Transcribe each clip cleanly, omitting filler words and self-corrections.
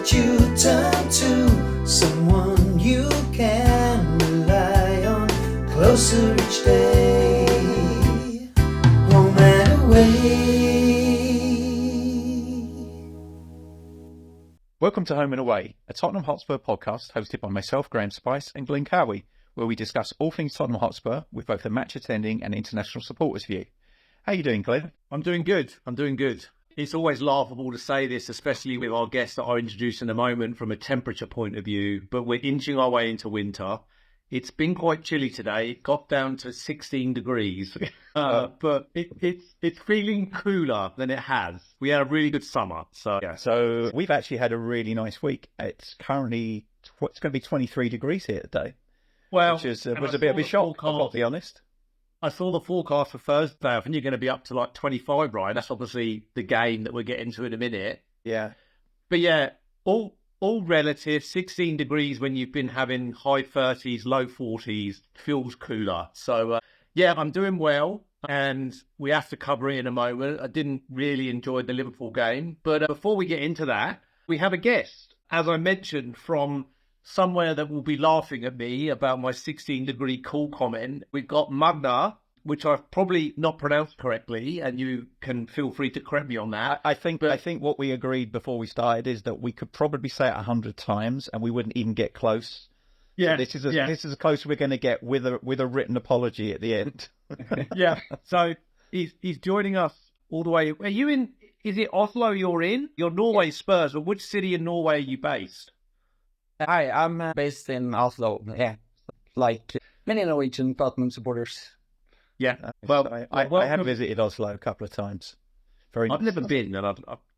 that you turn to, someone you can rely on, closer each day, home and away. Welcome to Home and Away, a Tottenham Hotspur podcast hosted by myself, Graham Spice, and Glenn Cowie, where we discuss all things Tottenham Hotspur with both a match attending and international supporters view. How are you doing, Glenn? I'm doing good. It's always laughable to say this, especially with our guests that I'll introduce in a moment from a temperature point of view, but we're inching our way into winter. It's been quite chilly today. It got down to 16 degrees, but it's feeling cooler than it has. We had a really good summer. So we've actually had a really nice week. It's currently, it's going to be 23 degrees here today, Well, which was a bit of a shock, I've got to be honest. I saw the forecast for Thursday. I think you're going to be up to like 25, right? That's obviously the game that we'll get into in a minute. Yeah. But yeah, all relative. 16 degrees when you've been having high 30s, low 40s, feels cooler. So yeah, I'm doing well, and we have to cover it in a moment. I didn't really enjoy the Liverpool game, but before we get into that, we have a guest, as I mentioned, from somewhere that will be laughing at me about my 16-degree cool comment. We've got Magne, which I've probably not pronounced correctly, and you can feel free to correct me on that. I think what we agreed before we started is that we could probably say it 100 times and we wouldn't even get close. Yeah, so this is as close as we're going to get with a written apology at the end. Yeah. So he's joining us all the way. Are you in? Is it Oslo? You're in? You're Norway Spurs, but which city in Norway are you based? Hi, I'm based in Oslo. Yeah, like many Norwegian Tottenham supporters. Yeah. Well, I have visited Oslo a couple of times. I've never been, and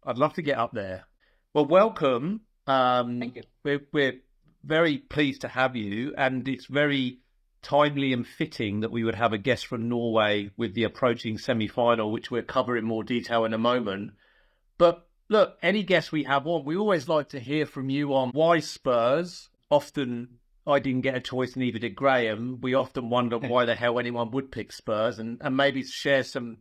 I'd love to get up there. Well, welcome. Thank you. We're very pleased to have you, and it's very timely and fitting that we would have a guest from Norway with the approaching semi-final, which we'll cover in more detail in a moment. But look, any guest we have on, we always like to hear from you on why Spurs. Often I didn't get a choice, neither did Graham. We often wonder why the hell anyone would pick Spurs, and maybe share some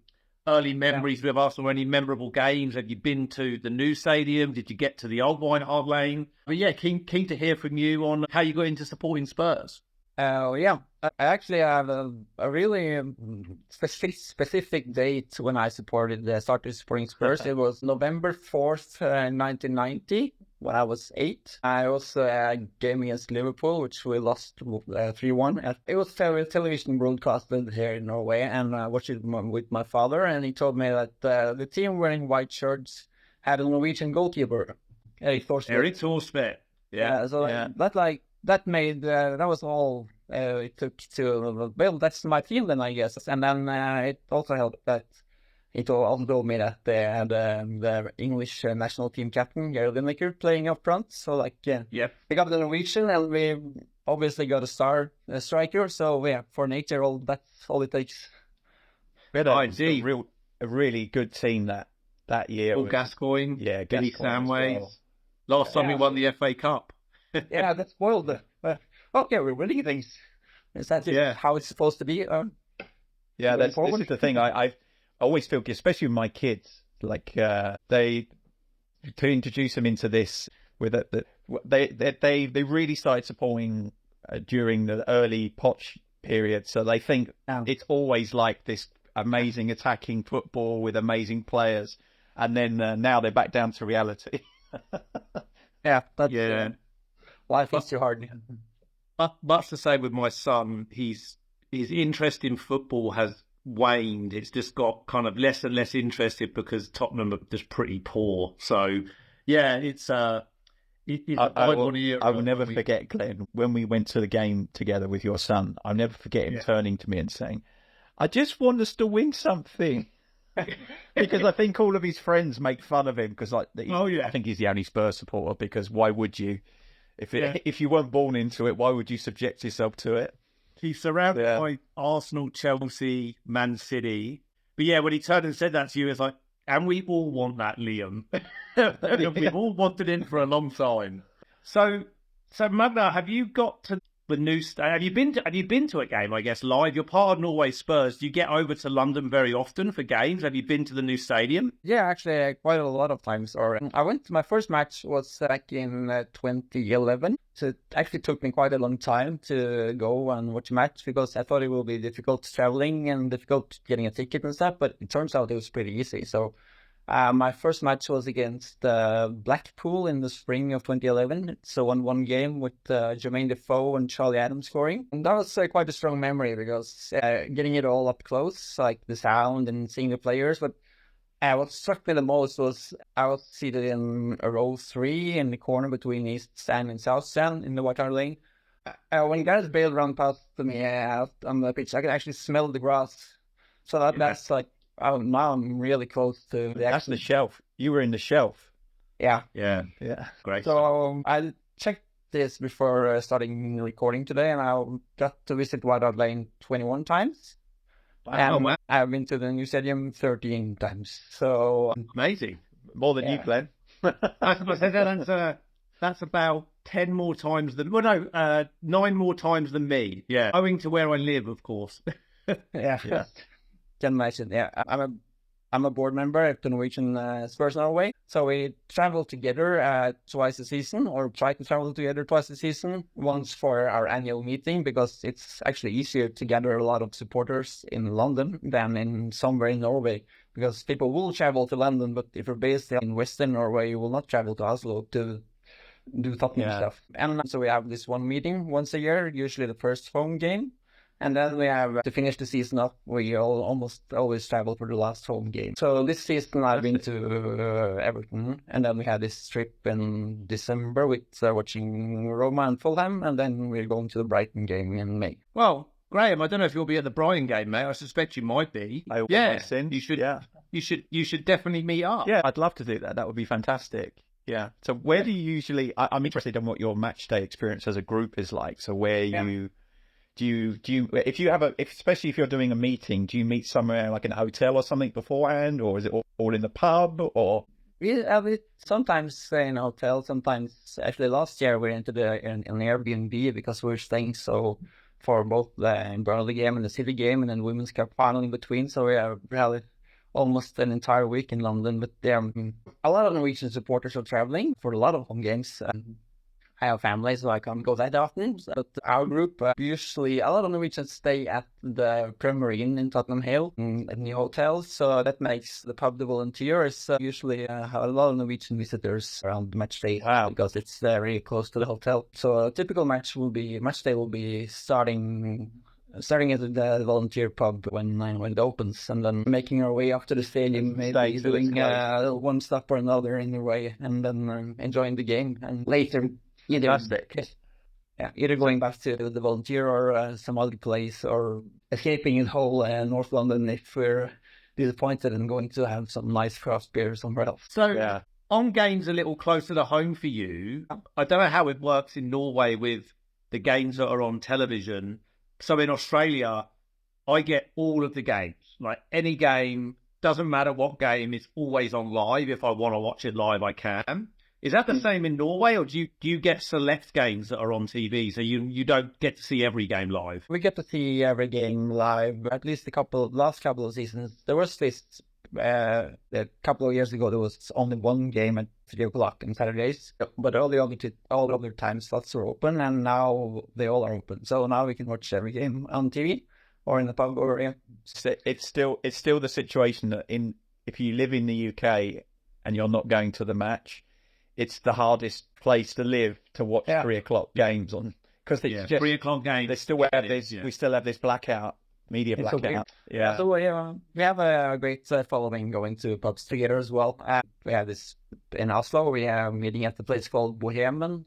early memories with us, or any memorable games. Have you been to the new stadium? Did you get to the old White Hart Lane? But yeah, keen to hear from you on how you got into supporting Spurs. Yeah, I actually have a really specific date when I started supporting Spurs. It was November 4th, 1990, when I was 8. I was game against Liverpool, which we lost 3-1. It was television broadcasted here in Norway, and I watched it with my father, and he told me that the team wearing white shirts had a Norwegian goalkeeper, Erik Thorsvedt. Yeah. That made that was all it took to build. That's my field, then, I guess. And then it also helped that it also told me that they had the English national team captain Gary Lineker playing up front. So we got the Norwegian, and we obviously got a striker. So yeah, for an 8-year-old, that's all it takes. We had a really good team that year. Paul Gascoigne, yeah, Billy Samways. Well. Last time we won the FA Cup. Yeah, that spoiled it. Okay, we're winning things. Is that how it's supposed to be? Yeah, this is the thing. I always feel, especially with my kids, like they to introduce them into this with they really started supporting during the early Poch period, so they think it's always like this amazing attacking football with amazing players, and then now they're back down to reality. Life is too hard. Much the same with my son. His interest in football has waned. It's just got kind of less and less interested because Tottenham are just pretty poor. So yeah, I will never forget, Glenn, when we went to the game together with your son. I'll never forget him turning to me and saying, "I just want us to win something." Because I think all of his friends make fun of him because I think he's the only Spurs supporter, because why would you? If you weren't born into it, why would you subject yourself to it? He's surrounded by Arsenal, Chelsea, Man City. But yeah, when he turned and said that to you, it's like, and we all want that, Liam. We've all wanted it for a long time. So Magne, have you got to the new have you been to a game, I guess, live? You're part of Norway Spurs. Do you get over to London very often for games? Have you been to the new stadium? Yeah, actually, quite a lot of times. Or I went. My first match was back in 2011. So it actually took me quite a long time to go and watch a match because I thought it would be difficult traveling and difficult getting a ticket and stuff. But it turns out it was pretty easy. So my first match was against Blackpool in the spring of 2011. So one game with Jermaine Defoe and Charlie Adams scoring. And that was quite a strong memory because getting it all up close, like the sound and seeing the players. But what struck me the most was I was seated in row 3 in the corner between East Stand and South Stand in the White Hart Lane. When guys bailed around past me out on the pitch, I could actually smell the grass. So that's like, oh, now I'm really close to the That's the shelf. You were in the shelf. Yeah. Yeah. Great. So I checked this before starting recording today, and I got to visit White Hart Lane 21 times. Wow, And I've been to the new stadium 13 times. So amazing. More than you, Glenn. That's about 10 more times than 9 more times than me. Yeah, owing to where I live, of course. yeah. Can imagine. Yeah, I'm a board member at the Norwegian Spurs Norway. So we travel together twice a season, or try to travel together twice a season. Once for our annual meeting, because it's actually easier to gather a lot of supporters in London than in somewhere in Norway. Because people will travel to London, but if you're based in Western Norway, you will not travel to Oslo to do Tottenham stuff. And so we have this one meeting once a year, usually the first home game. And then we have, to finish the season up, we almost always travel for the last home game. So this season I've been to Everton, and then we had this trip in December with watching Roma and Fulham, and then we're going to the Brighton game in May. Well, Graham, I don't know if you'll be at the Brighton game, mate. I suspect you might be. You should. Yeah. You should definitely meet up. Yeah, I'd love to do that. That would be fantastic. Yeah. So where do you usually? I'm interested in what your match day experience as a group is like. So where you. Do you if you have especially if you're doing a meeting, do you meet somewhere like in a hotel or something beforehand, or is it all in the pub, or? We sometimes stay in a hotel. Sometimes, actually, last year we rented an Airbnb because we were staying for both the Burnley game and the City game, and then Women's Cup final in between. So we have really almost an entire week in London. But a lot of Norwegian supporters are traveling for a lot of home games. I have family, so I can't go that often. But our group, usually, a lot of Norwegians stay at the Premier Inn in Tottenham Hale in the hotels. So that makes the pub the volunteers usually have a lot of Norwegian visitors around match day. Wow. Because it's very close to the hotel. So a typical match day will be starting at the volunteer pub when it opens, and then making our way up to the stadium, maybe doing one stop or another in the way, and then enjoying the game. And later, either going back to the volunteer or some other place, or escaping in whole North London if we're disappointed and going to have some nice craft beer somewhere else. So on games a little closer to home for you, I don't know how it works in Norway with the games that are on television. So in Australia, I get all of the games. Like any game, doesn't matter what game, it's always on live. If I want to watch it live, I can. Is that the same in Norway, or do you get select games that are on TV, so you don't get to see every game live? We get to see every game live. At least last couple of seasons. There was this a couple of years ago. There was only one game at 3:00 on Saturdays, but all the other time slots were open, and now they all are open. So now we can watch every game on TV or in the pub or It's still the situation that if you live in the UK and you're not going to the match, it's the hardest place to live to watch 3:00 games on, because it's just 3:00 games. They still have this. We still have this media blackout. Yeah. So we have a great following going to pubs together as well. We have this in Oslo. We are meeting at the place called Bohemen,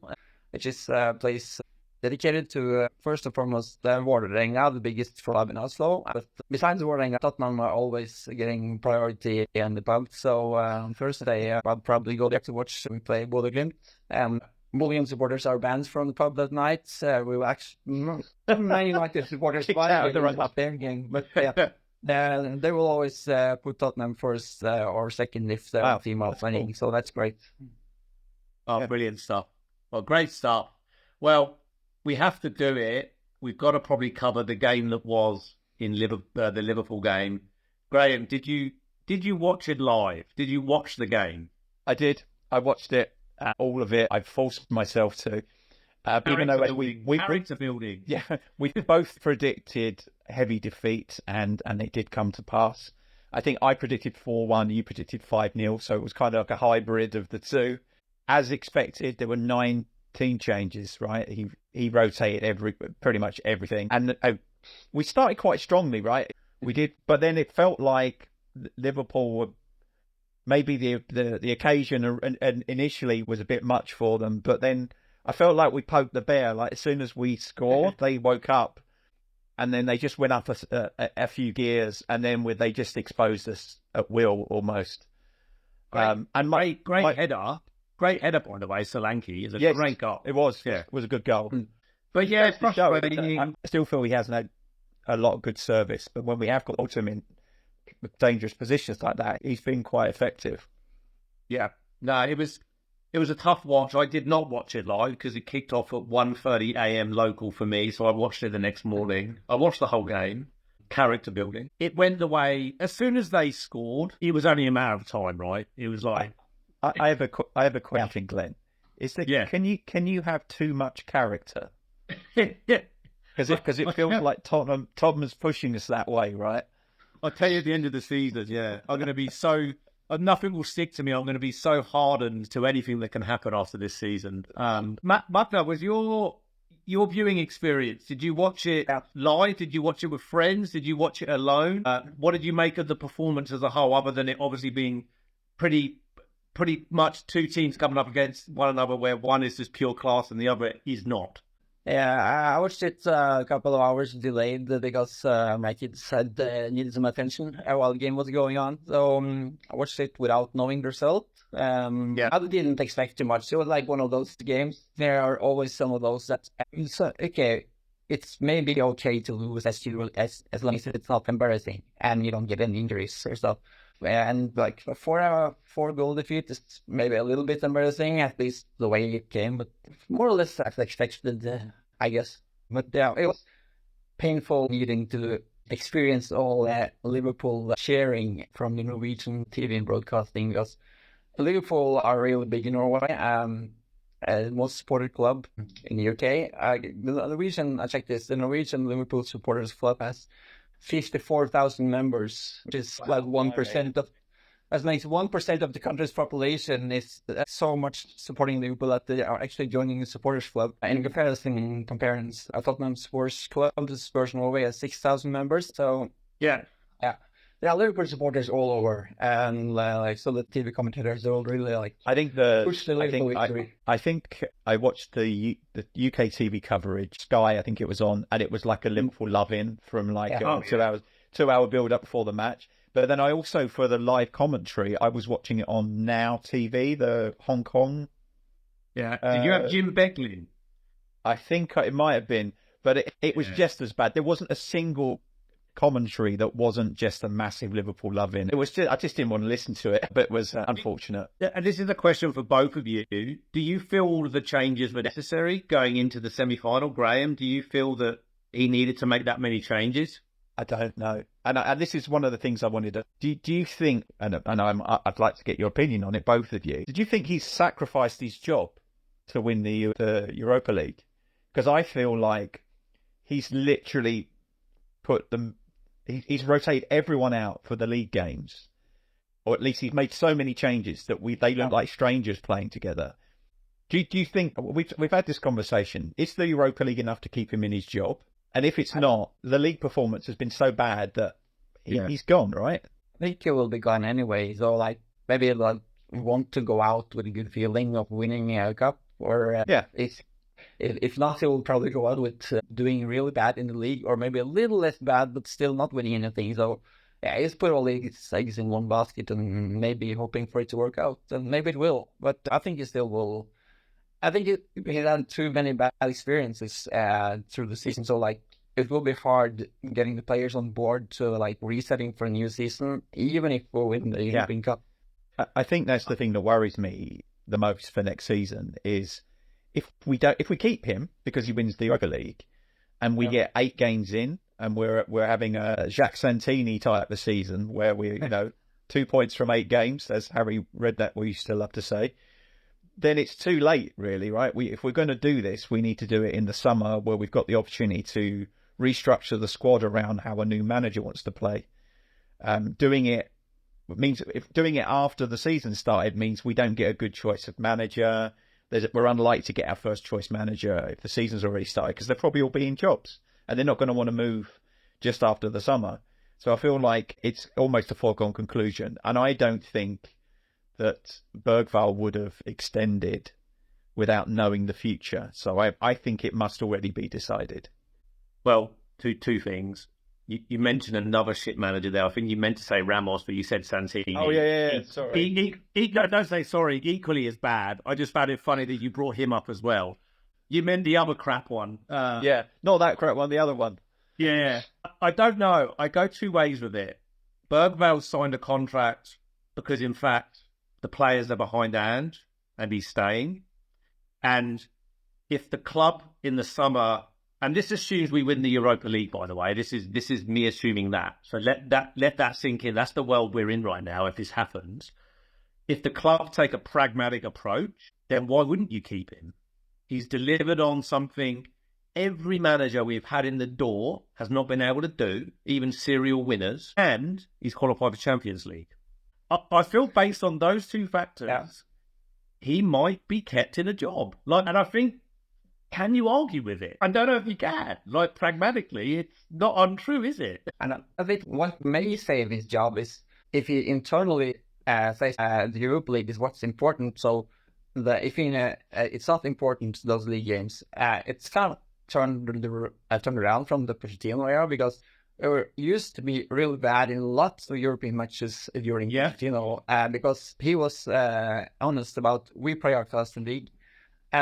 which is a place dedicated to, first and foremost, Vålerenga, the biggest club in Oslo. But besides Vålerenga, Tottenham are always getting priority in the pub. So on Thursday, I'll probably go there to watch we play Bodo Glimt. Bullion supporters are banned from the pub that night. We will actually, many United supporters out the run up their game. But they will always put Tottenham first or second if their team are winning. Cool. So that's great. Oh, brilliant stuff. Well, great stuff. Well, we have to do it. We've got to probably cover the game that was in the Liverpool game. Graham, did you watch it live? Did you watch the game? I did. I watched it, all of it. I forced myself to. Even though character building. Yeah, we both predicted heavy defeat, and it did come to pass. I think I predicted 4-1, you predicted 5-0, so it was kind of like a hybrid of the two. As expected, there were 19 changes, right? He rotated pretty much everything, and we started quite strongly, right? We did, but then it felt like Liverpool were maybe the occasion and initially was a bit much for them, but then I felt like we poked the bear. Like as soon as we scored, they woke up, and then they just went up a few gears, and then they just exposed us at will almost. Great header, great header by the way. Solanke is a great goal. It was, yeah, it was a good goal. But yeah, it's frustrating. I still feel he hasn't had a lot of good service, but when we have got him in dangerous positions like that, he's been quite effective. Yeah, no, it was a tough watch. I did not watch it live because it kicked off at 1:30 a.m. local for me, so I watched it the next morning. I watched the whole game. Character building. It went the way as soon as they scored. It was only a matter of time, right? It was like I have a question, Glenn. Can you have too much character? Yeah, because it feels like Tottenham's pushing us that way, right? I'll tell you at the end of the season, I'm going to be so... nothing will stick to me. I'm going to be so hardened to anything that can happen after this season. Magne, was your viewing experience, did you watch it live? Did you watch it with friends? Did you watch it alone? What did you make of the performance as a whole, other than it obviously being pretty much two teams coming up against one another where one is just pure class and the other is not? Yeah, I watched it a couple of hours delayed because my kids had needed some attention while the game was going on. So I watched it without knowing the result. I didn't expect too much. It was like one of those games. There are always some of those that it's maybe okay to lose as long as it's not embarrassing and you don't get any injuries or stuff. And like a 4-goal defeat is maybe a little bit embarrassing, at least the way it came, but more or less as expected, I guess. But yeah, it was painful needing to experience all that Liverpool cheering from the Norwegian TV and broadcasting, because Liverpool are really big in Norway. Most supported club in the UK. The Norwegian, I checked this, the Norwegian Liverpool supporters club has 54,000 members, which is like 1% of, as makes 1% of the country's population is so much supporting Liverpool that they are actually joining the supporters club. In comparison, Tottenham Sports Club, the Spurs Norway has 6,000 members. So yeah. There are Liverpool supporters all over, and so the TV commentators are all really push the Liverpool victory. I think I watched the UK TV coverage, Sky, I think it was on, and it was like a Liverpool love-in from 2 hour build up before the match. But then I also, for the live commentary, I was watching it on Now TV, the Hong Kong. Yeah. Did you have Jim Becklin? I think it might have been, but it was just as bad. There wasn't a single commentary that wasn't just a massive Liverpool love-in. It was I just didn't want to listen to it, but it was unfortunate. And this is a question for both of you. Do you feel all of the changes were necessary going into the semi-final? Graham, do you feel that he needed to make that many changes? I don't know. And this is one of the things I wanted to... Do you think, and I'd like to get your opinion on it, both of you, did you think he's sacrificed his job to win the Europa League? Because I feel like he's literally put them... He's rotated everyone out for the league games, or at least he's made so many changes that they look like strangers playing together. Do you think we've had this conversation? Is the Europa League enough to keep him in his job? And if it's not, the league performance has been so bad that he's gone, right? I think he will be gone anyway. So maybe he'll want to go out with a good feeling of winning a cup, or If not, he will probably go out with doing really bad in the league, or maybe a little less bad, but still not winning anything. So, yeah, he's put all his eggs in one basket and maybe hoping for it to work out. And maybe it will, but I think he still will. I think he had too many bad experiences through the season. So, it will be hard getting the players on board to, resetting for a new season, even if we win the European Cup. I think that's the thing that worries me the most for next season is if we keep him because he wins the Europa League, and we get 8 games in, and we're having a Jacques Santini type of season where we 2 points from 8 games, as Harry Redknapp we used to love to say, then it's too late, really, right? If we're going to do this, we need to do it in the summer where we've got the opportunity to restructure the squad around how a new manager wants to play. Doing it after the season started means we don't get a good choice of manager. We're unlikely to get our first choice manager if the season's already started, because they're probably all being jobs and they're not going to want to move just after the summer. So I feel like it's almost a foregone conclusion. And I don't think that Bergvall would have extended without knowing the future. So I think it must already be decided. Well, two things. You mentioned another shit manager there. I think you meant to say Ramos, but you said Santini. Oh, yeah. Sorry. No, don't say sorry. Equally as bad. I just found it funny that you brought him up as well. You meant the other crap one. Yeah, not that crap one, the other one. Yeah. I don't know. I go 2 ways with it. Bergvall signed a contract because, in fact, the players are behindhand and he's staying. And if the club in the summer, and this assumes we win the Europa League, by the way, this is me assuming that. So let that sink in. That's the world we're in right now if this happens. If the club take a pragmatic approach, then why wouldn't you keep him? He's delivered on something every manager we've had in the door has not been able to do, even serial winners, and he's qualified for Champions League. I feel based on those 2 factors, he might be kept in a job. And I think, can you argue with it? I don't know if you can. Pragmatically, it's not untrue, is it? And I think what may save his job is if he internally says the Europa League is what's important. So if it's not important, those league games, it's kind of turned around from the Pochettino era, because we used to be really bad in lots of European matches during Pochettino, because he was honest about we prioritize the league.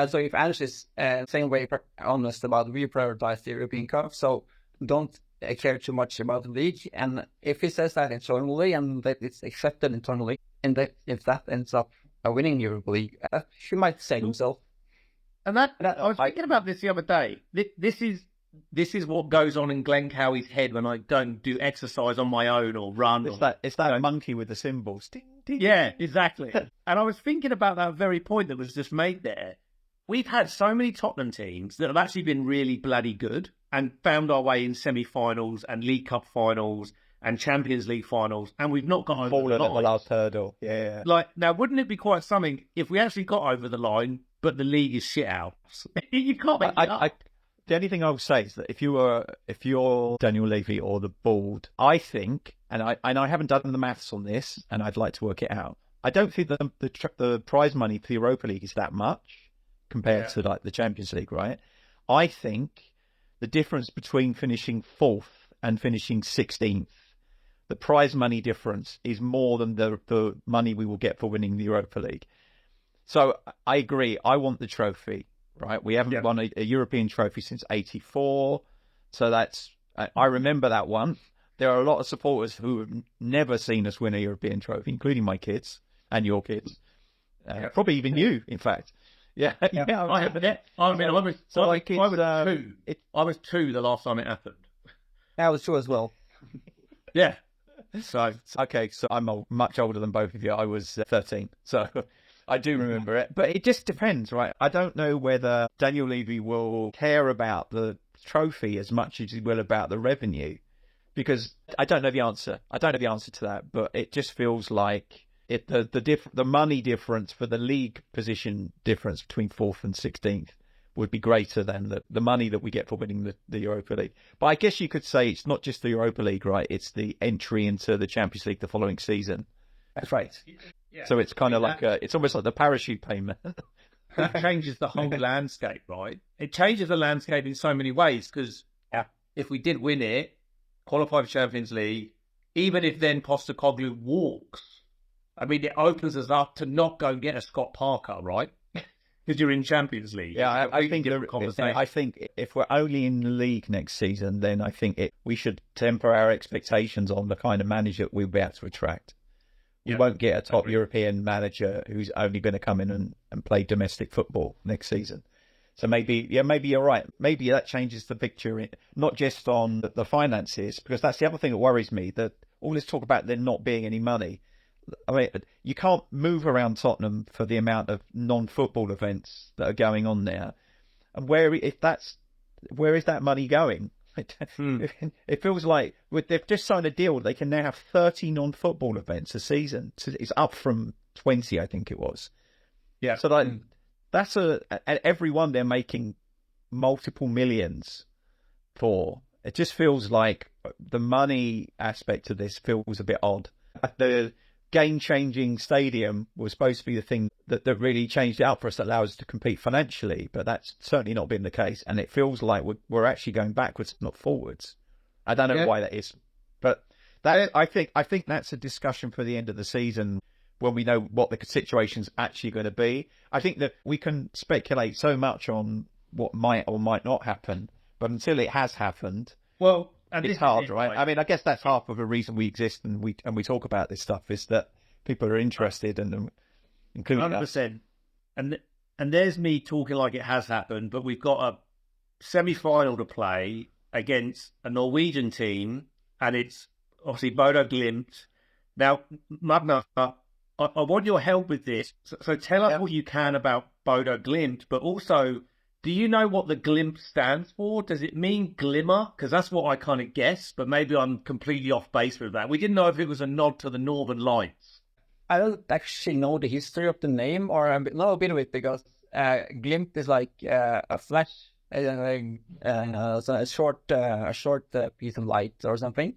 So if Ange is same way honest about we prioritize the European Cup, so don't care too much about the league. And if he says that internally and that it's accepted internally, and that if that ends up winning the Europa League, he might save himself. And I was thinking about this the other day. This is what goes on in Glenn Cowie's head when I don't do exercise on my own or run. It's that monkey with the cymbals. Ding, ding. Yeah, exactly. And I was thinking about that very point that was just made there. We've had so many Tottenham teams that have actually been really bloody good and found our way in semi-finals and League Cup finals and Champions League finals, and we've not got over the line. Fallen at the last hurdle. Yeah. Now, wouldn't it be quite something if we actually got over the line, but the league is shit out? You can't make it up. The only thing I would say is that if you're Daniel Levy or the board, I think, and I haven't done the maths on this, and I'd like to work it out. I don't think that the prize money for the Europa League is that much compared to the Champions League, right? I think the difference between finishing 4th and finishing 16th, the prize money difference is more than the money we will get for winning the Europa League. So I agree. I want the trophy. Right, we haven't won a European trophy since '84, so I remember that one. There are a lot of supporters who have never seen us win a European trophy, including my kids and your kids, probably even you, in fact. I was 2 the last time it happened. I was 2 as well. Yeah. So I'm much older than both of you. I was 13, so. I do remember it, but it just depends, right? I don't know whether Daniel Levy will care about the trophy as much as he will about the revenue, because I don't know the answer. I don't know the answer to that, but it just feels like the money difference for the league position difference between 4th and 16th would be greater than the money that we get for winning the Europa League. But I guess you could say it's not just the Europa League, right? It's the entry into the Champions League the following season. That's right. Yeah. So it's kind of like it's almost like the parachute payment. It changes the whole landscape, right? It changes the landscape in so many ways, because if we did win it, qualify for Champions League, even if then Postecoglou walks, I mean, it opens us up to not go and get a Scott Parker, right? Because you're in Champions League. Yeah, I think if we're only in the league next season, then I think we should temper our expectations on the kind of manager we'll be able to attract. We won't get a top European manager who's only going to come in and play domestic football next season. So maybe you're right. Maybe that changes the picture, not just on the finances, because that's the other thing that worries me, that all this talk about there not being any money. I mean, you can't move around Tottenham for the amount of non-football events that are going on there. And where is that money going? It feels like they've just signed a deal. They can now have 30 non-football events a season. So it's up from 20, I think it was. Yeah. So like that's every one they're making multiple millions for. It just feels like the money aspect of this feels a bit odd. The game-changing stadium was supposed to be the thing that really changed it up for us, that allows us to compete financially, but that's certainly not been the case, and it feels like we're actually going backwards, not forwards. I don't know why that is, but that I think that's a discussion for the end of the season, when we know what the situation's actually going to be. I think that we can speculate so much on what might or might not happen, but until it has happened, well, and it's hard, right? I mean, I guess that's half of the reason we exist and we talk about this stuff, is that people are interested, and including 100%. And there's me talking like it has happened, but we've got a semi-final to play against a Norwegian team, and it's obviously Bodo Glimt. Now, Magne, I want your help with this. So tell us what you can about Bodo Glimt, but also, do you know what the Glimt stands for? Does it mean glimmer? Because that's what I kind of guessed, but maybe I'm completely off base with that. We didn't know if it was a nod to the Northern Lights. I don't actually know the history of the name, or know a bit of it, because Glimt is like a flash, a short piece of light or something.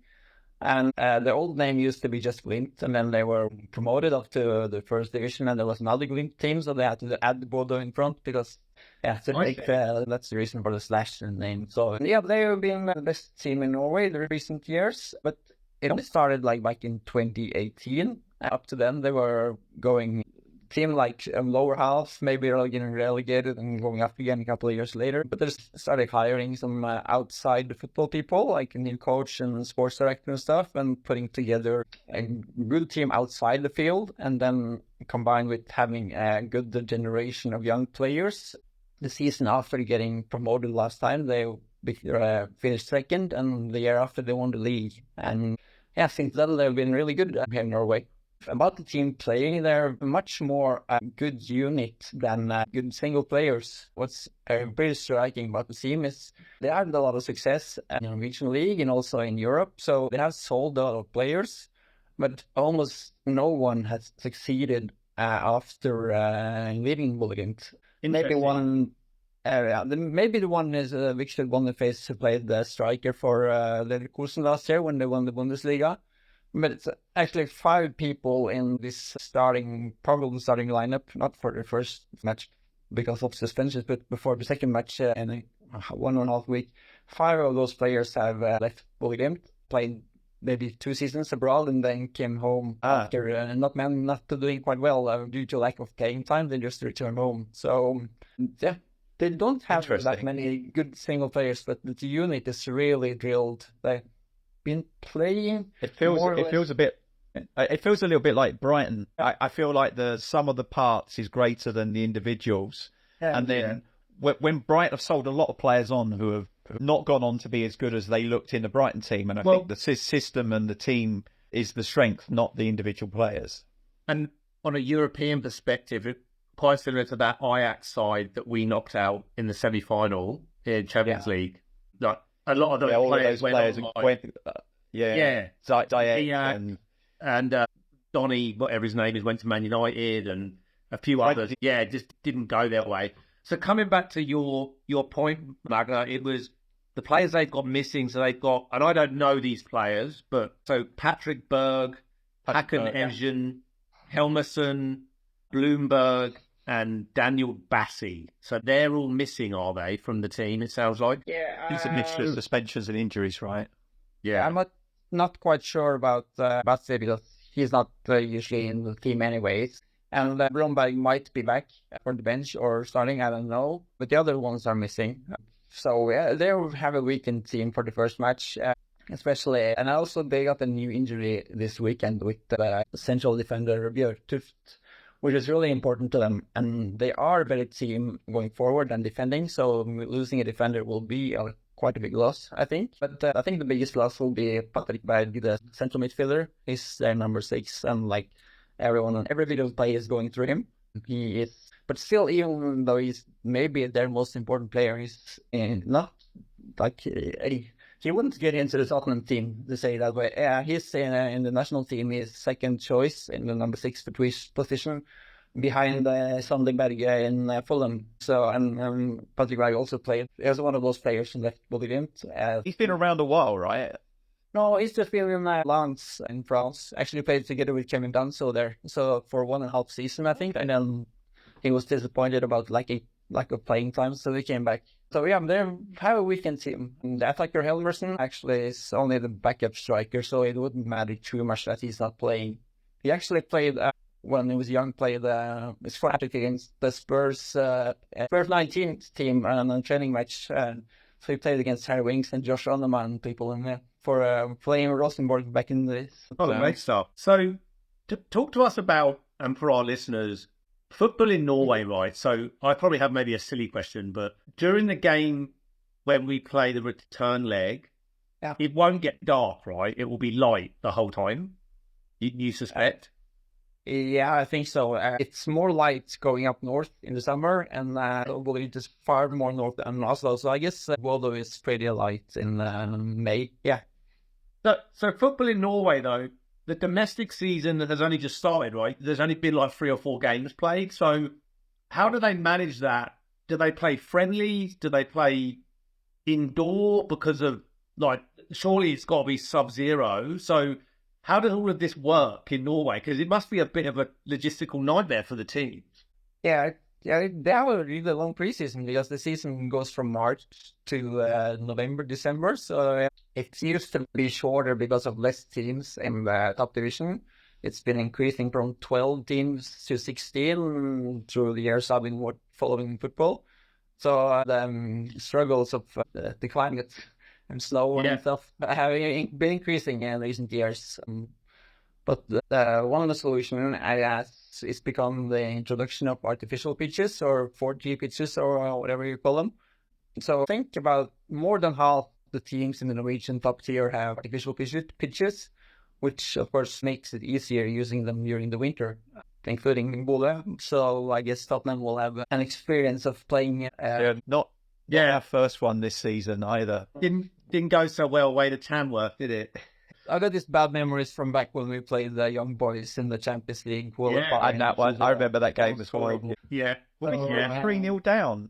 And the old name used to be just Glimt, and then they were promoted up to the first division, and there was another Glimt team, so they had to add Bodo in front, because that's the reason for the slash in the name. So yeah, they have been the best team in Norway in the recent years, but it only started like back in 2018. Up to then, they were going team like lower half, maybe getting relegated and going up again a couple of years later. But they started hiring some outside the football people, like a new coach and sports director and stuff, and putting together a good team outside the field, and then combined with having a good generation of young players. The season after getting promoted last time, they finished second, and the year after they won the league. And yeah, since then they've been really good here in Norway. About the team playing, they're much more a good unit than good single players. What's pretty striking about the team is they had a lot of success in the Norwegian league and also in Europe. So they have sold a lot of players, but almost no one has succeeded after leaving Bodo Glimt. Maybe one. Maybe the one is Victor Boniface, who played the striker for Leverkusen last year when they won the Bundesliga. But it's actually 5 people in this probable starting lineup, not for the first match because of suspensions, but before the second match in a 1.5 week. 5 of those players have left Bodo Glimt, played maybe 2 seasons abroad, and then came home after not doing quite well due to lack of playing time. They just returned home. So yeah, they don't have that many good single players, but the unit is really drilled. They've been playing. It feels a little bit like Brighton. I feel like the sum of the parts is greater than the individuals. And then when Brighton have sold a lot of players on who have not gone on to be as good as they looked in the Brighton team, and I think the system and the team is the strength, not the individual players. And on a European perspective, it quite similar to that Ajax side that we knocked out in the semi-final in Champions League. Like, a lot of those players went and Donny, whatever his name is, went to Man United, and a few others. Yeah, just didn't go their way. So coming back to your point, Magne, it was the players they've got missing. So they've got, and I don't know these players, but so Patrick Berg, Hakan Evjen, Helmerson, Bloomberg, and Daniel Bassi. So they're all missing, are they, from the team, it sounds like? Yeah. It's a mixture of suspensions and injuries, right? Yeah. I'm not quite sure about Bassi, because he's not usually in the team anyways. And Bloomberg might be back for the bench or starting, I don't know. But the other ones are missing. So yeah, they have a weakened team for the first match, especially. And also they got a new injury this weekend with the central defender Bjørn Tuft, which is really important to them. And they are a better team going forward than defending. So losing a defender will be quite a big loss, I think. But I think the biggest loss will be Patrick Berg, the central midfielder. He's their number 6, and like everyone on every video play is going through him. He is, but still, even though he's maybe their most important player, he's not like he wouldn't get into the Tottenham team, to say that way. Yeah, he's in the national team. He's second choice in the number 6 position, behind Sandberg in Fulham. So, and Patrick Berg also played. He was one of those players who left Bodo Glimt. He's been around a while, right? No, he's just been in Lens in France. Actually played together with Kevin Danso there. So for 1.5 season, I think. And then he was disappointed about lack of playing time, so he came back. So yeah, they have a weekend team. And the attacker Helmerson actually is only the backup striker, so it wouldn't matter too much that he's not playing. He actually played, when he was young, played his fanatic against the Spurs 19th team on a training match. So he played against Harry Winks and Josh Onneman and people in there for playing Rosenborg back in the... Oh, great stuff. So talk to us about, and for our listeners, football in Norway, right? So I probably have maybe a silly question, but during the game when we play the return leg, it won't get dark, right? It will be light the whole time, you suspect? Yeah, I think so. It's more light going up north in the summer, and Bodo is far more north than Oslo. So I guess Bodo is pretty light in May. Yeah. So football in Norway, though, the domestic season has only just started, right? There's only been like 3 or 4 games played. So how do they manage that? Do they play friendlies? Do they play indoor? Because of, like, surely it's got to be sub-zero. So how does all of this work in Norway? Because it must be a bit of a logistical nightmare for the teams. Yeah, they have a really long preseason because the season goes from March to November, December. So it used to be shorter because of less teams in the top division. It's been increasing from 12 teams to 16 through the years I've been following football. So the struggles of the climate and snow and stuff have been increasing in recent years. But one of the solutions is become the introduction of artificial pitches or 4G pitches or whatever you call them. So think about more than half the teams in the Norwegian top tier have artificial pitches, which of course makes it easier using them during the winter, including Bodo. So I guess Tottenham will have an experience of playing. Not our first one this season either. Didn't go so well away to Tamworth, did it? I got these bad memories from back when we played the young boys in the Champions League. And that one, I remember that game as well. Yeah. 3-0 down.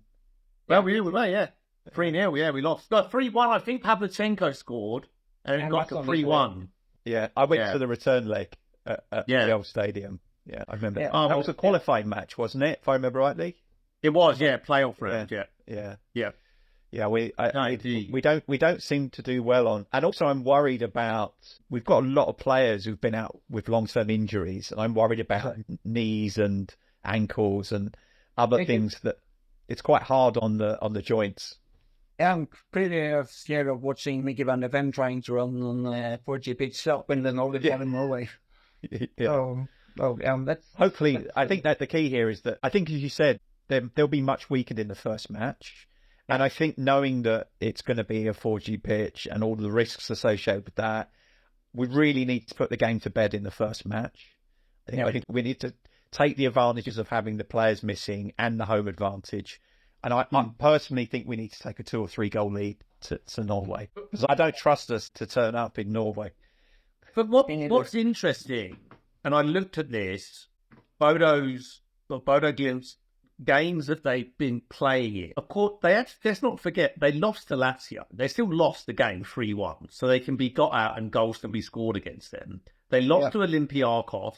Well, we were, yeah. 3-0, yeah, we lost. No, 3-1, I think Pavlichenko scored, and it got to 3-1. Yeah, I went to the return leg at the old stadium. Yeah, I remember. Yeah. That was a qualifying match, wasn't it? If I remember rightly. It was, playoff round, Yeah, we don't seem to do well on, and also I'm worried about. We've got a lot of players who've been out with long-term injuries, and I'm worried about knees and ankles and other things that it's quite hard on the joints. Yeah, I'm pretty scared of watching Mickey van der Ven trying to run on 4G pitch up in the Nordic in Norway. That's hopefully. I think that the key here is that I think, as you said, they'll be much weakened in the first match. And I think knowing that it's going to be a 4G pitch and all the risks associated with that, we really need to put the game to bed in the first match. I think we need to take the advantages of having the players missing and the home advantage. And I personally think we need to take a 2 or 3 goal lead to Norway, because I don't trust us to turn up in Norway. But what's interesting, and I looked at this, Bodo Glimt's games that they've been playing in. Of course, let's not forget, they lost to Lazio. They still lost the game 3-1, so they can be got out and goals can be scored against them. They lost to Olympiacos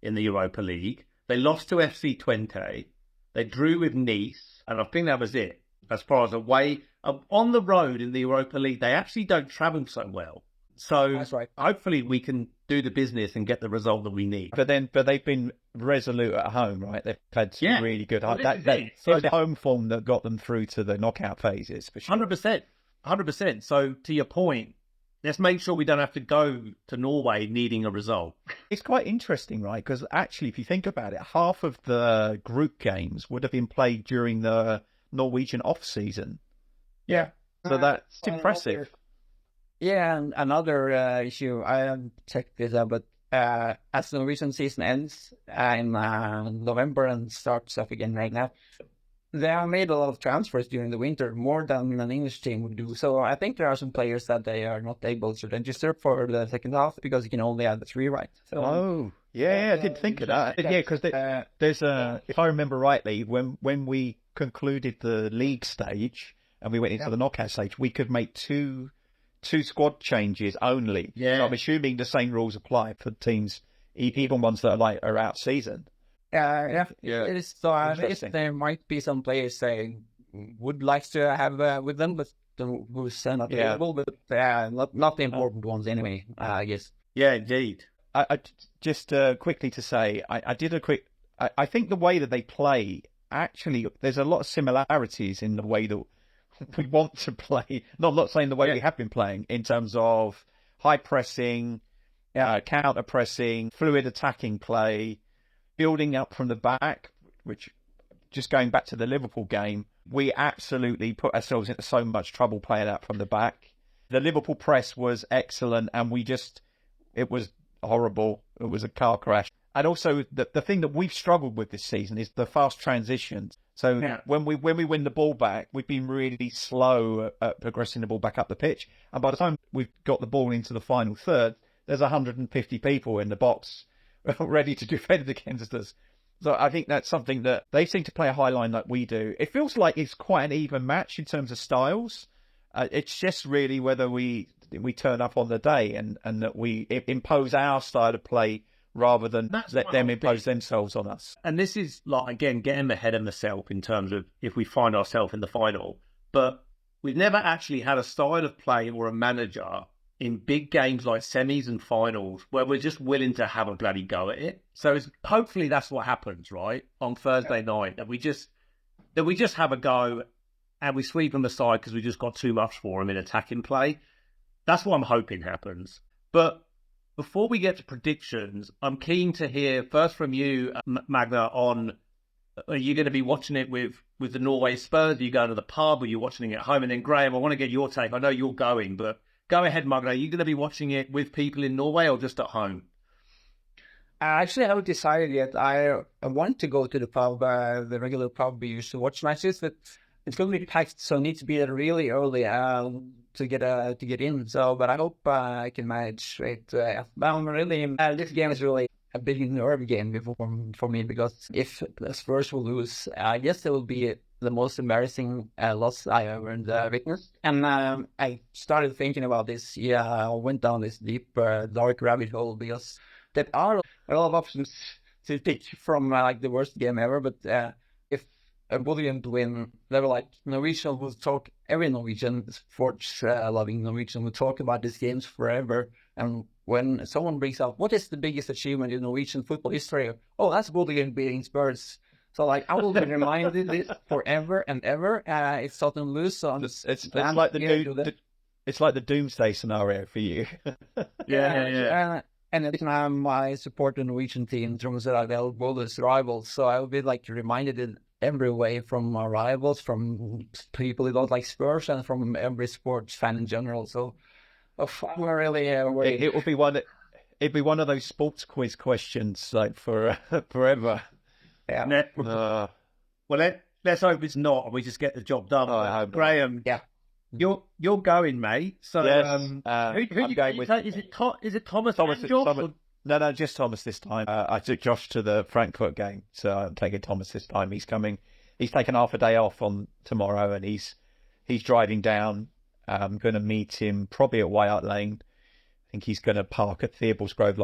in the Europa League. They lost to FC Twente. They drew with Nice, and I think that was it. As far as away, on the road in the Europa League, they actually don't travel so well. So that's right. Hopefully we can do the business and get the result that we need. But they've been resolute at home, right? They've had some really good. It's the home form that got them through to the knockout phases. For sure. 100%. So to your point, let's make sure we don't have to go to Norway needing a result. It's quite interesting, right? Because actually, if you think about it, half of the group games would have been played during the Norwegian off-season. Yeah. So that's impressive. Yeah, and another issue, I haven't checked this out, but as the Norwegian season ends in November and starts up again right now, they have made a lot of transfers during the winter, more than an English team would do. So I think there are some players that they are not able to register for the second half because you can only have the 3, right? So, I didn't think of that. Yeah, because there's if I remember rightly, when we concluded the league stage and we went into the knockout stage, we could make two squad changes only. Yeah. So I'm assuming the same rules apply for teams, even ones that are out season. It is. So I guess Interesting. there might be some players saying would like to have with them, but who's not available. But not the important ones anyway. I guess. Yeah, indeed. I just quickly to say, I did a quick. I think the way that they play, actually, there's a lot of similarities in the way that we want to play. Not saying the way we have been playing in terms of high pressing, counter pressing, fluid attacking play, building up from the back, which, just going back to the Liverpool game, we absolutely put ourselves into so much trouble playing out from the back. The Liverpool press was excellent, and it was horrible. It was a car crash. And also, the thing that we've struggled with this season is the fast transitions. So when we win the ball back, we've been really slow at progressing the ball back up the pitch. And by the time we've got the ball into the final third, there's 150 people in the box ready to defend against us. So I think that's something that they seem to play a high line like we do. It feels like it's quite an even match in terms of styles. It's just really whether we turn up on the day and that we impose our style of play rather than let them impose themselves on us. And this is, like, again, getting ahead of myself in terms of if we find ourselves in the final. But we've never actually had a style of play or a manager in big games like semis and finals where we're just willing to have a bloody go at it. So hopefully that's what happens, right, on Thursday night, that we just have a go and we sweep them aside because we just got too much for them in attacking play. That's what I'm hoping happens. But before we get to predictions, I'm keen to hear first from you, Magna, on, are you going to be watching it with the Norway Spurs? Are you going to the pub? Are you watching it at home? And then, Graham, I want to get your take. I know you're going, but go ahead, Magna. Are you going to be watching it with people in Norway or just at home? Actually, I haven't decided yet. I want to go to the pub, the regular pub we used to watch matches, but it's going to be packed, so I need to be there really early to get in. So, but I hope I can manage it. But I'm really this game is really a big nerve game for me, because if the Spurs will lose, I guess it will be the most embarrassing loss I ever witnessed. And I started thinking about this. Yeah, I went down this deep, dark rabbit hole, because there are a lot of options to pick from like the worst game ever. But if Bodo Glimt win, they were like, Norwegian will talk, every Norwegian, sports loving Norwegian will talk about these games forever. And when someone brings up, what is the biggest achievement in Norwegian football history? Oh, that's Bodo Glimt beating Spurs. So, like, I will be reminded this forever and ever. It's Tottenham lose, so it's like it's like the doomsday scenario for you. Yeah. And at the time, I support the Norwegian team, Tromsø Bodo's rivals. So I will be like reminded in every way from our rivals, from people who don't like Spurs, and from every sports fan in general. So I'm really worried. It'd be one of those sports quiz questions, like for forever. Yeah. Well, let's hope it's not, and we just get the job done. I hope Graham, yeah, you're going, mate. So yes, who I'm going with. Is it Thomas? No, just Thomas this time. I took Josh to the Frankfurt game, so I'm taking Thomas this time. He's coming. He's taken half a day off on tomorrow, and he's driving down. I'm going to meet him probably at White Hart Lane. I think he's going to park at Theobald's Grove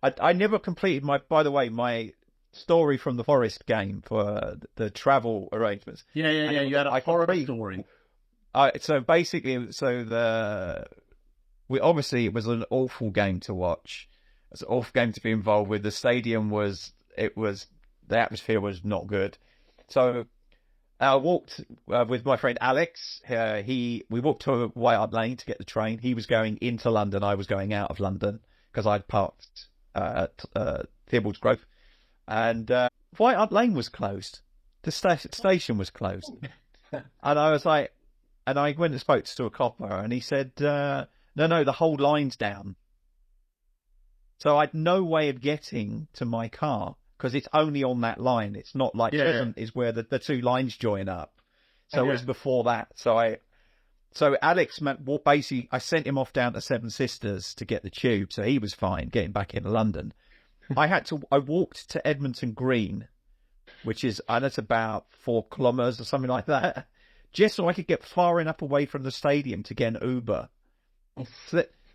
I never completed my story from the Forest game for the travel arrangements. Yeah. You had a horrible story. So basically, it was an awful game to watch. It was an awful game to be involved with. The stadium the atmosphere was not good. So I walked with my friend Alex. We walked to White Hart Lane to get the train. He was going into London. I was going out of London because I'd parked at Theobald's Grove. And White Hart Lane was closed. The station was closed. And I was like, and I went and spoke to a copper, and he said, no, the whole line's down. So I'd no way of getting to my car because it's only on that line. It's not like Tottenham is where the two lines join up. So it was before that. So Alex, basically, I sent him off down to Seven Sisters to get the tube, so he was fine getting back into London. I walked to Edmonton Green, which is, that's about 4 kilometres or something like that, just so I could get far enough away from the stadium to get an Uber.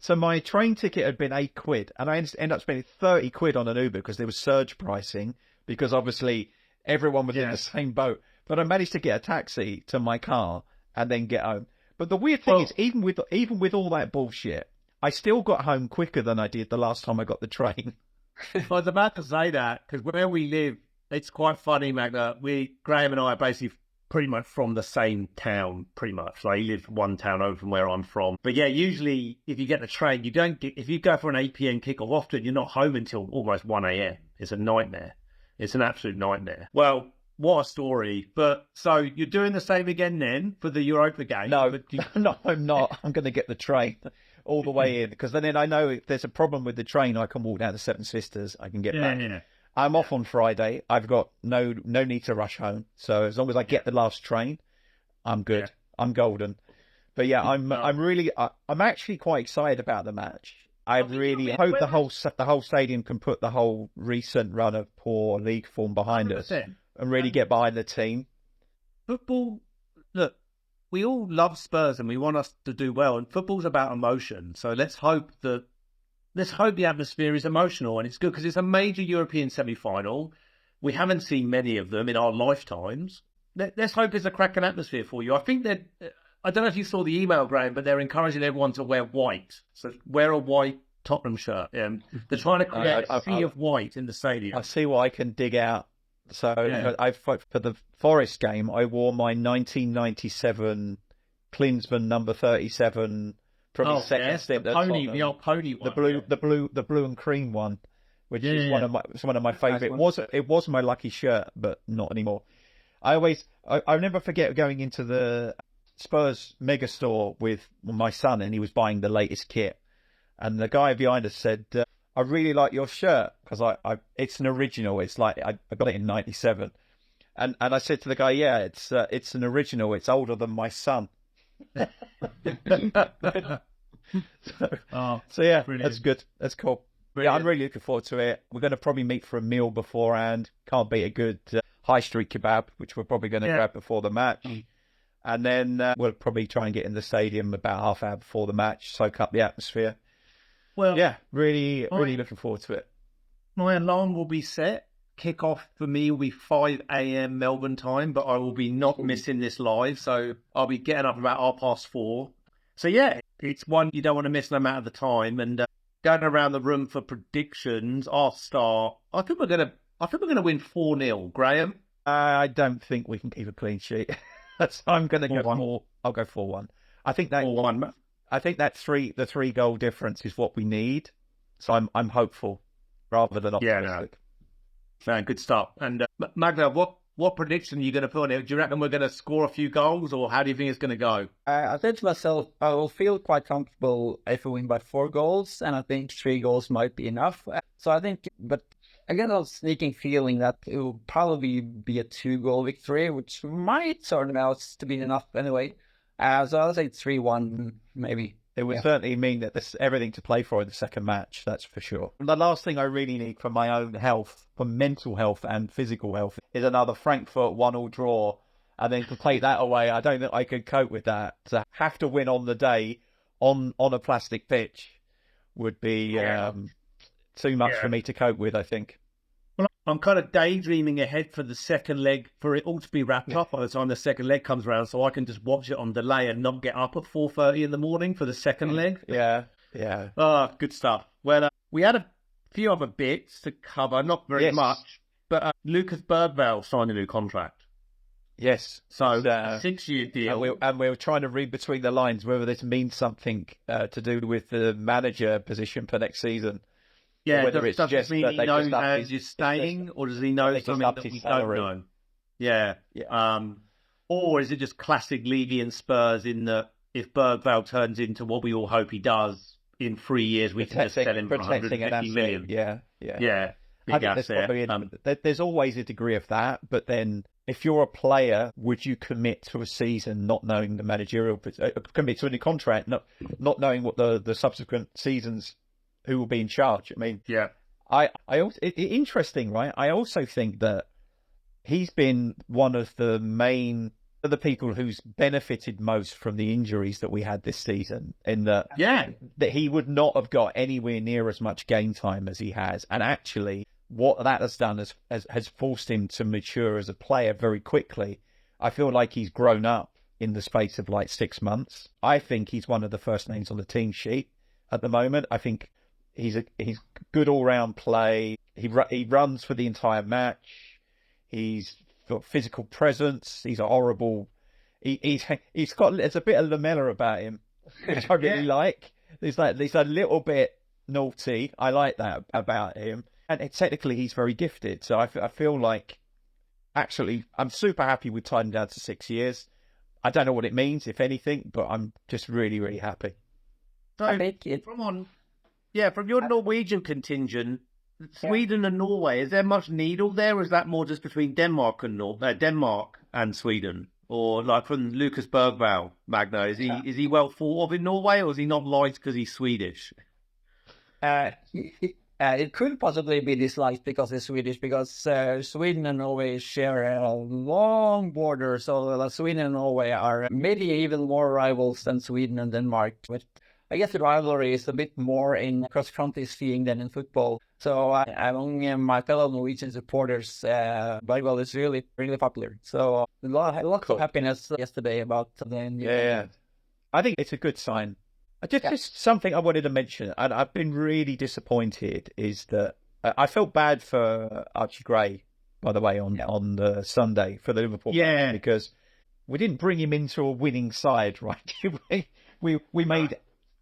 So my train ticket had been £8, and I ended up spending 30 quid on an Uber because there was surge pricing, because obviously everyone was in the same boat. But I managed to get a taxi to my car and then get home. But the weird thing is, even with all that bullshit, I still got home quicker than I did the last time I got the train. I was about to say that, because where we live, it's quite funny, Magna. Graham and I are basically pretty much from the same town, pretty much. So he lives one town over from where I'm from. But yeah, usually if you get the train, if you go for an 8 p.m. kickoff, often you're not home until almost 1 a.m. It's a nightmare. It's an absolute nightmare. Well, what a story. But so you're doing the same again then for the Europa game? No, no, I'm not. I'm going to get the train all the way in, because then I know if there's a problem with the train, I can walk down to Seven Sisters. I can get back. Yeah. I'm off on Friday. I've got no need to rush home. So as long as I get the last train, I'm good. Yeah. I'm golden. But yeah, I'm actually quite excited about the match. I really hope the whole stadium can put the whole recent run of poor league form behind 100%. Us and really get behind the team. Football, look, we all love Spurs and we want us to do well, and football's about emotion. So let's hope the atmosphere is emotional, and it's good because it's a major European semi-final. We haven't seen many of them in our lifetimes. Let's hope it's a cracking atmosphere for you. I think that, I don't know if you saw the email, Graham, but they're encouraging everyone to wear white. So wear a white Tottenham shirt. They're trying to create a sea of white in the stadium. I see what I can dig out. So for the Forest game, I wore my 1997 Klinsmann number 37 from his second stint. The old pony one. The blue and cream one, which is one of my favourite. It was my lucky shirt, but not anymore. I never forget going into the Spurs mega store with my son, and he was buying the latest kit, and the guy behind us said, I really like your shirt, because it's an original. It's like I got it in '97, and I said to the guy, yeah, it's an original. It's older than my son. So yeah, brilliant. That's good. That's cool. Brilliant. Yeah, I'm really looking forward to it. We're going to probably meet for a meal beforehand. Can't beat a good high street kebab, which we're probably going to grab before the match. And then we'll probably try and get in the stadium about half hour before the match, soak up the atmosphere. Well, yeah, really looking forward to it. My alarm will be set. Kick-off for me will be 5 a.m. Melbourne time, but I will be not missing this live. So I'll be getting up about 4:30. So yeah, it's one you don't want to miss no matter the time. And going around the room for predictions, I'll start. I think we're gonna win 4-0. Graham, I don't think we can keep a clean sheet. I'm gonna go 4. I'll go 4-1. I think that 4-1. I think that the 3 goal difference is what we need. So I'm hopeful rather than optimistic. Man, good stuff. And Magda, what prediction are you going to put on it? Do you reckon we're going to score a few goals, or how do you think it's going to go? I said to myself, I will feel quite comfortable if we win by 4 goals, and I think 3 goals might be enough. So I think, but I get a sneaking feeling that it will probably be a 2-goal victory, which might sort out to be enough anyway. So I'll say 3-1, maybe. It would certainly mean that there's everything to play for in the second match, that's for sure. The last thing I really need for my own health, for mental health and physical health, is another Frankfurt 1-1 draw. And then to take that away, I don't think I could cope with that. To have to win on the day on a plastic pitch would be too much for me to cope with, I think. Well, I'm kind of daydreaming ahead for the second leg, for it all to be wrapped up by the time the second leg comes around, so I can just watch it on delay and not get up at 4:30 in the morning for the second leg. Yeah. Oh, good stuff. Well, we had a few other bits to cover, not very much, but Lucas Bergvall signed a new contract. Yes. So It's, a 6-year deal. and we were trying to read between the lines whether this means something to do with the manager position for next season. Yeah, whether does it mean he knows he's staying, or does he know something that we don't know? Yeah. Or is it just classic Levy and Spurs in that if Bergvall turns into what we all hope he does in 3 years, we can just sell him for 150 million? Yeah. Big I think asset. there's always a degree of that, but then if you're a player, would you commit to a season not knowing the managerial, commit to a new contract, not knowing what the subsequent seasons, who will be in charge? I mean, interesting, right? I also think that he's been one of the people who's benefited most from the injuries that we had this season, in that he would not have got anywhere near as much game time as he has. And actually, what that has done has forced him to mature as a player very quickly. I feel like he's grown up in the space of like 6 months. I think he's one of the first names on the team sheet at the moment. I think he's good all-round play. He runs for the entire match. He's got physical presence. He's a horrible. There's a bit of Lamella about him, which I really like. There's a little bit naughty. I like that about him, and technically he's very gifted. So I feel like, actually, I'm super happy with tying him down to 6 years. I don't know what it means, if anything, but I'm just really, really happy. So from your Norwegian contingent, Sweden and Norway, is there much needle there, or is that more just between Denmark and Sweden? Or like from Lucas Bergvall, Magne, is he well thought of in Norway, or is he not liked because he's Swedish? It could possibly be disliked because he's Swedish, because Sweden and Norway share a long border. So Sweden and Norway are maybe even more rivals than Sweden and Denmark. But I guess the rivalry is a bit more in cross-country skiing than in football. So among my fellow Norwegian supporters, Bergvall is really, really popular. So lots of happiness yesterday about the new Yeah. I think it's a good sign. Just something I wanted to mention, and I've been really disappointed, is that I felt bad for Archie Gray, by the way, on the Sunday for the Liverpool match, because we didn't bring him into a winning side, right? we made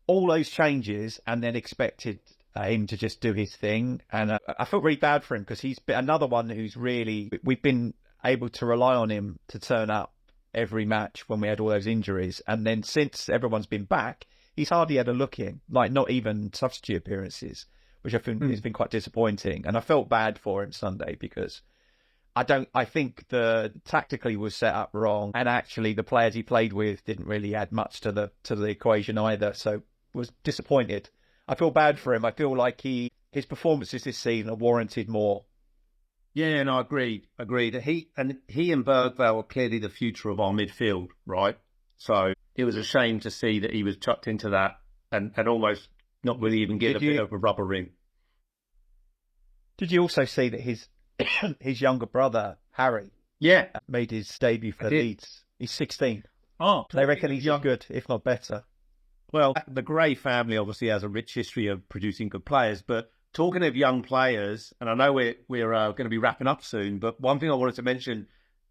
all those changes and then expected him to just do his thing, and I felt really bad for him, because he's been another one who's really, we've been able to rely on him to turn up every match when we had all those injuries, and then since everyone's been back, he's hardly had a look in, like not even substitute appearances, which I think has been quite disappointing. And I felt bad for him Sunday, because I think the tactically was set up wrong, and actually the players he played with didn't really add much to the equation either. So was disappointed. I feel bad for him. I feel like his performances this season are warranted more. Yeah, no, agreed. He and Bergvall are clearly the future of our midfield, right? So it was a shame to see that he was chucked into that and almost not really even get a bit of a rubber ring. Did you also see that his younger brother, Harry, made his debut for Leeds? He's 16. Oh, they reckon he's good, if not better. Well, the Gray family obviously has a rich history of producing good players, but talking of young players, and I know we're going to be wrapping up soon, but one thing I wanted to mention,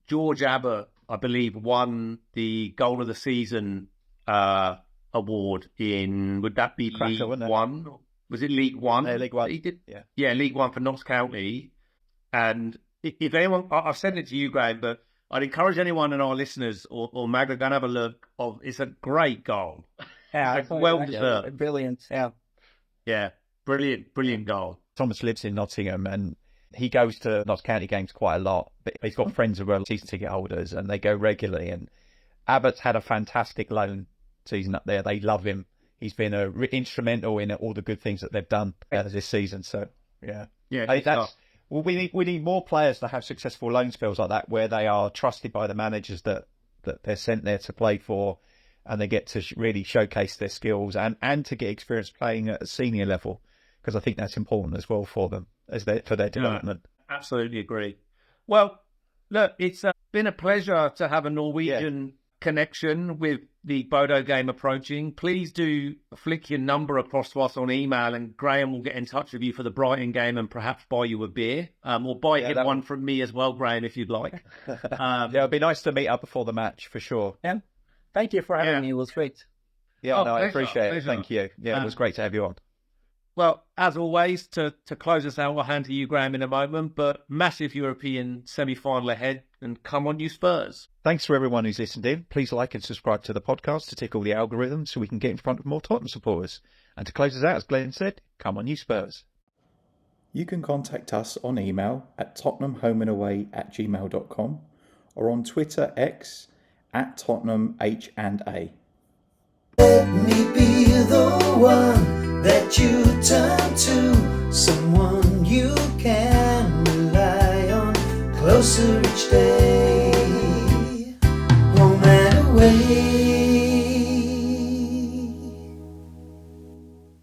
George Abbott, I believe, won the Goal of the Season award in, would that be League One? Was it League One? Yeah, League One. He did? Yeah, League One for Notts County. And if anyone, I've sent it to you, Graham, but I'd encourage anyone and our listeners or Magne, go and have a look. It's a great goal. Yeah, well deserved. Brilliant, Yeah, brilliant goal. Thomas lives in Nottingham, and he goes to Notts County games quite a lot, but he's got friends who are season ticket holders, and they go regularly. And Abbott's had a fantastic loan season up there. They love him. He's been instrumental in all the good things that they've done this season. So we need more players to have successful loan spells like that, where they are trusted by the managers that they're sent there to play for, and they get to really showcase their skills and to get experience playing at a senior level, because I think that's important as well for them for their development. Absolutely agree. Well, look, it's been a pleasure to have a Norwegian connection with the Bodo game approaching, please do flick your number across to us on email, and Graham will get in touch with you for the Brighton game and perhaps buy you a beer, or buy him one from me as well, Graham, if you'd like. Yeah, it'd be nice to meet up before the match for sure. Yeah. Thank you for having me. It was great. Yeah, no, I pleasure, appreciate it. pleasure. Thank you. Yeah, it was great to have you on. Well, as always, to close us out, I'll hand to you, Graham, in a moment, but massive European semi-final ahead, and come on, you Spurs. Thanks to everyone who's listened in. Please like and subscribe to the podcast to tick all the algorithms so we can get in front of more Tottenham supporters. And to close us out, as Glenn said, come on, you Spurs. You can contact us on email at tottenhamhomeandaway@gmail.com or on Twitter X @TottenhamH&A. Let me be the one that you turn to, someone you can rely on closer each day, home and away.